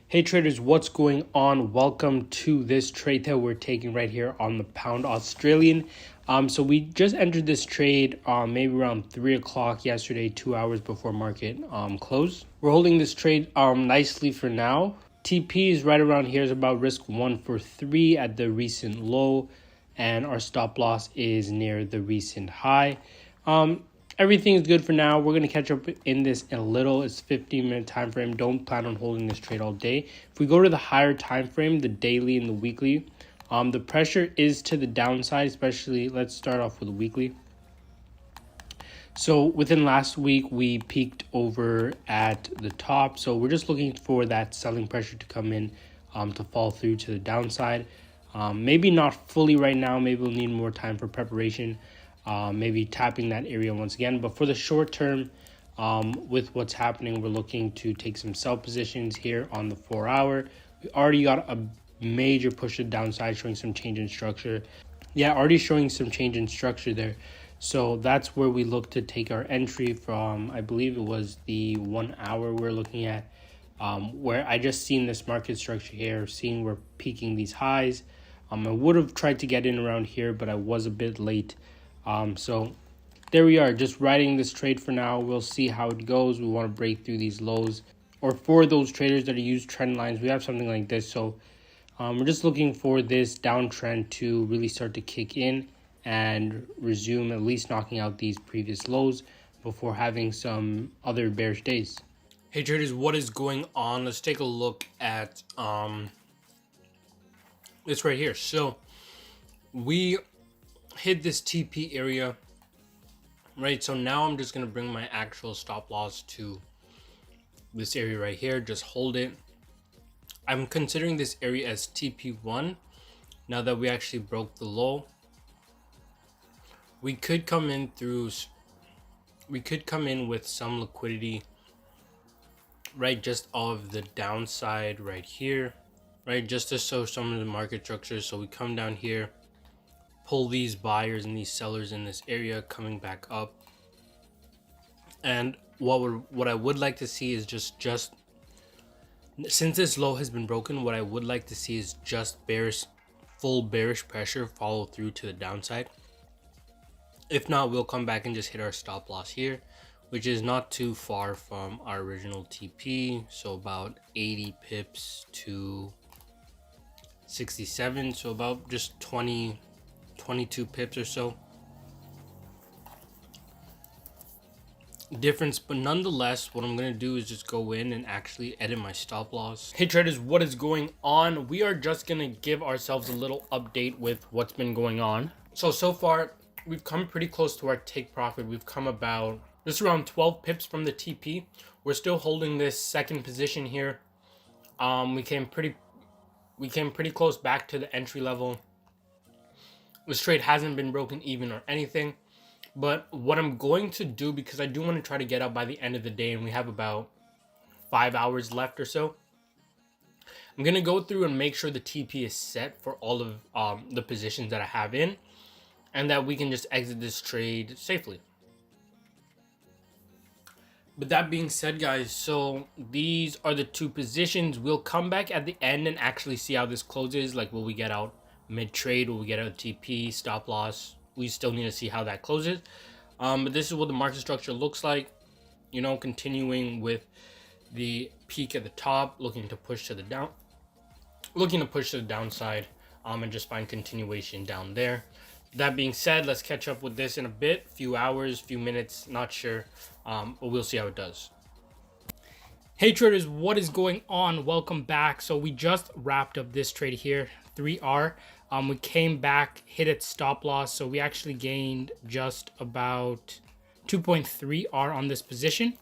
Hey traders, what's going on? Welcome to this trade that we're taking right here on the pound Australian. So we just entered this trade maybe around 3 o'clock yesterday, 2 hours before market close. We're holding this trade nicely for now. TP is right around here, is about risk 143 at the recent low, and our stop loss is near the recent high. Everything is good for now. We're going to catch up in this in a little. It's 15-minute time frame. Don't plan on holding this trade all day. If we go to the higher time frame, the daily and the weekly, the pressure is to the downside, especially let's start off with the weekly. So within last week, we peaked over at the top. So we're just looking for that selling pressure to come in to fall through to the downside. Maybe not fully right now. Maybe we'll need more time for preparation. Maybe tapping that area once again. But for the short term, with what's happening, we're looking to take some sell positions here on the 4 hour. We already got a major push to the downside, showing some change in structure. Yeah, already showing some change in structure there. So that's where we look to take our entry from. I believe it was the 1 hour we're looking at, where I just seen this market structure here, seeing we're peaking these highs. I would have tried to get in around here, but I was a bit late. So there we are, just riding this trade for now. We'll see how it goes. We want to break through these lows, or for those traders that use trend lines, we have something like this. So we're just looking for this downtrend to really start to kick in and resume, at least knocking out these previous lows before having some other bearish days. Hey traders, what is going on? Let's take a look at this right here. So we hit this TP area, right? So now I'm just going to bring my actual stop loss to this area right here. Just hold it. I'm considering this area as TP1. Now that we actually broke the low, we could come in with some liquidity, right? Just of the downside right here, right? Just to show some of the market structures. So we come down here, pull these buyers and these sellers in this area coming back up. And what I would like to see is just since this low has been broken, what I would like to see is just full bearish pressure follow through to the downside. If not, we'll come back and just hit our stop loss here, which is not too far from our original TP. So about 80 pips to 67. So about just 22 pips or so difference. But nonetheless, what I'm going to do is just go in and actually edit my stop loss. Hey traders, what is going on? We are just going to give ourselves a little update with what's been going on. So far we've come pretty close to our take profit. We've come about just around 12 pips from the TP. We're still holding this second position here. We came pretty close back to the entry level. This trade hasn't been broken even or anything. But what I'm going to do, because I do want to try to get out by the end of the day, and we have about 5 hours left or so, I'm going to go through and make sure the TP is set for all of the positions that I have in, and that we can just exit this trade safely. But that being said, guys, so these are the two positions. We'll come back at the end and actually see how this closes. Like, will we get out mid-trade? Will we get out TP, stop loss? We still need to see how that closes. But this is what the market structure looks like. You know, continuing with the peak at the top, looking to push to the downside, and just find continuation down there. That being said, let's catch up with this in a bit, few hours, few minutes, not sure, but we'll see how it does. Hey traders, what is going on? Welcome back. So we just wrapped up this trade here, 3R. We came back, hit its stop loss, so we actually gained just about 2.3R on this position.